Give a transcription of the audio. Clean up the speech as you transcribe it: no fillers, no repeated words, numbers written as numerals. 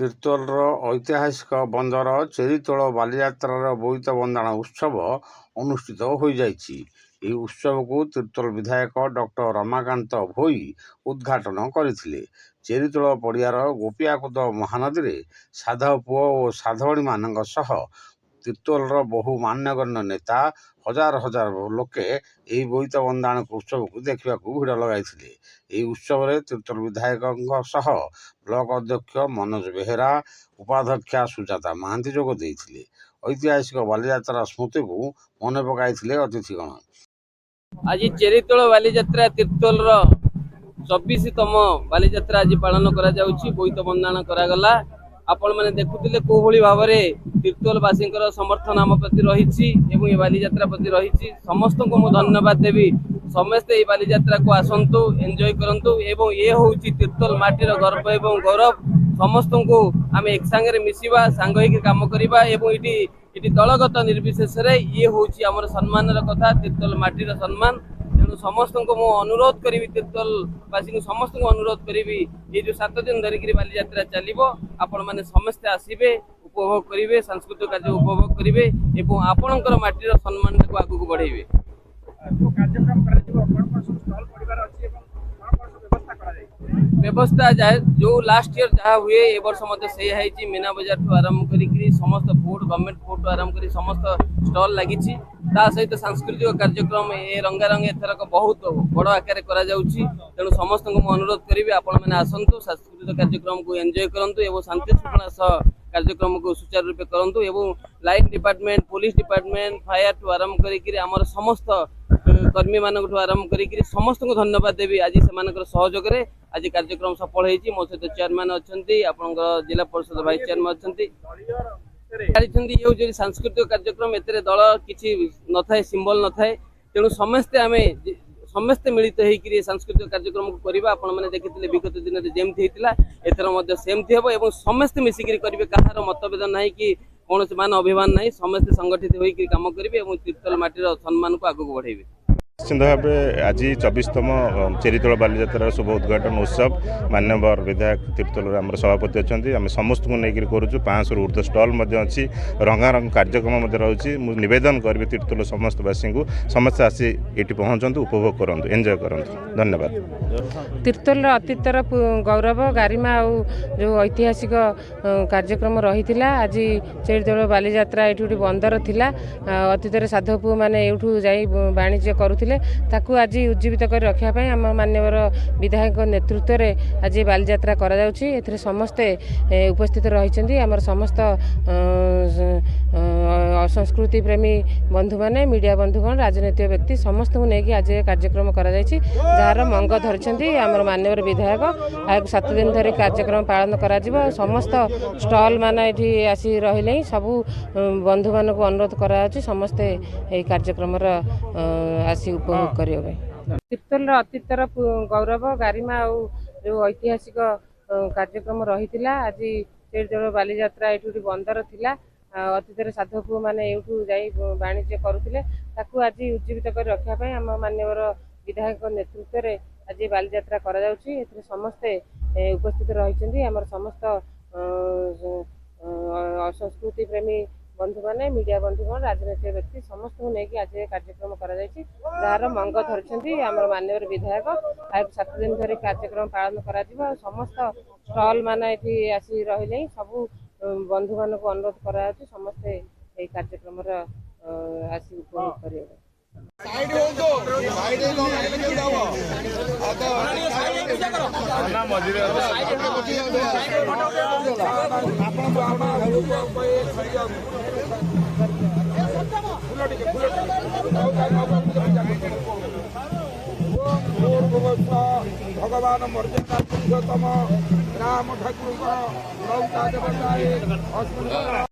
ତିର୍ତ୍ତୋଲର ଐତିହାସିକ ବନ୍ଦର ଚେରିତୋଳ ବାଲିଯାତ୍ରାର ବୋଇତ ବନ୍ଦାଣ ଉତ୍ସବ ଅନୁଷ୍ଠିତ ହୋଇଯାଇଛି। ଏହି ଉତ୍ସବକୁ ତିର୍ତ୍ତୋଲ ବିଧାୟକ ଡକ୍ଟର ରମାକାନ୍ତ ଭୋଇ ଉଦ୍ଘାଟନ କରିଥିଲେ। ଚେରିତୋଳ ପଡ଼ିଆର ଗୋପିଆକୁଦ ମହାନଦୀରେ ସାଧବ ପୁଅ ଓ ସାଧବଣୀମାନଙ୍କ ସହ ତିର୍ତ୍ତୋଲର ବହୁ ମାନ୍ୟଗଣ୍ୟ ନେତା ହଜାର ହଜାର ଲୋକେ ଏହି ବୋଇତ ବନ୍ଦାଣ ଉତ୍ସବକୁ ଦେଖିବାକୁ ଭିଡ଼ ଲଗାଇଥିଲେ। ଏହି ଉତ୍ସବରେ ତିର୍ତ୍ତୋଲ ବିଧାୟକଙ୍କ ସହ ବ୍ଲକ ଅଧ୍ୟକ୍ଷ ମନୋଜ ବେହେରା, ଉପାଧ୍ୟକ୍ଷା ସୁଜାତା ମହାନ୍ତି ଯୋଗ ଦେଇଥିଲେ। ଐତିହାସିକ ବାଲିଯାତ୍ରା ସ୍ମୃତିକୁ ମନେ ପକାଇଥିଲେ ଅତିଥିଗଣ। आज चेरितोल बालीजात्रा तीर्तोलर 24तम बालीजात्रा आज पालन करा जाउछि। बोईत बंदाण करागला। आपण माने देखुतिले कोभଳି भाबरे तीर्तोलवासी समर्थन आम प्रति रही ए बालीजात्रा प्रति रही समस्त को मु धन्यवाद देवी। समस्ते ये बालीजात्रा को आसंतु एंजॉय करंतु एवं ये होउछि तीर्तोल माटीर गर्व एवं गौरव। समस्त को आम एक सांगे मिसिबा सांग होइके काम करिबा एवं इटी दलगत निर्विशेष ये होउछि हमर सम्मानर कथा तीर्तोल माटीर सम्मान। तेणु समस्त को मु अनुरोध करी तीर्तोलवासी को समस्त को अनुरोध करी ये जो 7 दिन धरिक बालीजात्रा चलिबो आपण माने समस्ते आसीबे उपभोग करिवे सांस्कृतिक कार्य उपभोग करिवे एवं आपणकर माटीर सम्मान को आगु बढ़ाइबे। जो कार्यक्रम करा जिवो कोन स्टॉल परिवार अछि एवं कोन व्यवस्था करा जाय व्यवस्था जाय जो लास्ट ईयर जहाँ हुए ए वर्ष मते से है मीना बजार ठू आरंभ करी समस्त फूड गवर्नमेंट फूड आरंभ करी समस्त स्टॉल लगी सहित सांस्कृतिक कार्यक्रम ए रंगारंग एथरक बहुत बड़ आकार करा जाउछि। तेणु समस्त को अनुरोध करी आपण मैंने आसतु सांस्कृतिक कार्यक्रम को एंजॉय करंतु एवं शांति शृंखला सह कार्यक्रम को सुचारू रूपे करंतु एवं line department police department fire ठू आरंभ करी आमर समस्त कर्मी मानक आरंभ करी समस्त को धन्यवाद देवी। आज से सहयोग रे आज कार्यक्रम सफल होइछि। मो सहित चेयरमैन अच्छी आपनकर जिला परिषद वाइस चेयरमैन अच्छी ये सांस्कृतिक कार्यक्रम एतरे दल किछि न थाए सिंबल न थाए। तेणु समस्ते आमे समस्ते मिलित होइकरी सांस्कृतिक कार्यक्रम को करिबा। आपण माने देखिथिले विगत दिन रे जेमथि हेतिला एथर मध्ये सेमथि हेबो एवं समस्ते मिसिकरी करिवे। कहार मतभेद नाही कि कौन मान अभिमान नहीं। समस्ते संगठित होइकरी काम करिवे एवं तीर्तोल माटीर सम्मान को आगु बढ़ाइबे। निश्चित भाव आज 24तम चेरितोल बालीजात्रार शुभ उद्घाटन उत्सव मान्यवर विधायक तीर्तोल आम सभापति अच्छा आम समस्त को लेकर करूँ 500 ऊर्ध्व स्टल अच्छी रंगारंग कार्यक्रम रही। मुझे नवेदन करी तीर्तोल समस्तवासी को समस्त आसी ये पहुँचतु उपभोग करूँ एंजॉय करूँ। धन्यवाद। तीर्तोल अतीतर गौरव गारिमा जो ऐतिहासिक कार्यक्रम रही आज चेरितोल बालीजात्रा ये बंदर थिला। अतीत साधव मैंने यूँ जा वाणिज्य करुले ताकू आज उज्जीवित कर रखापी आम मान्यवर विधायक नेतृत्व में आज बालीजात्रा करा जाउछि। एथिरे समस्ते उपस्थित रही आमर समस्त संस्कृति प्रेमी बंधु माने मीडिया बंधुगण राजनीतिक व्यक्ति समस्त को लेकिन आज कार्यक्रम करा जायछि जार मंग धरिछन्ति आमर मान्यवर विधायक। आज 7 दिन धरि कार्यक्रम पालन करा जिवो। समस्त स्टॉल माने एठी आसी रहिले सबु बंधु मान को अनुरोध करा जायछि समस्ते ए कार्यक्रम आसी उपभोग करेंगे। तीर्तोल अतीतर गौरव गारिमा जो ऐतिहासिक कार्यक्रम रही आज चेरितोल बालीजात्रा ये बंदर थिला। अतीत साधव पुओ मैंने यूँ जा वाणिज्य करुले ताकू आज उज्जीवित कर रखापी आम मान्यवर विधायक नेतृत्व में आज बालीजात्रा करा जाउछि। एथिरे समस्ते उपस्थित रही आमर समस्त संस्कृति प्रेमी बंधु माने मीडिया बंधुगण राजनीतिक व्यक्ति समस्त को लेकिन आज कार्यक्रम जार मंग धरिछन्ति आमर मान्यवर विधायक। आज 7 दिन धरि कार्यक्रम पालन करा जिवो। समस्त स्टॉल माने एठी आसी रहिले सबु बंधु मान को अनुरोध करा समस्ते ए कार्यक्रम आसी उपभोग करेंगे। भगवान मर्यादा पुरुषोत्तम राम ठाकुर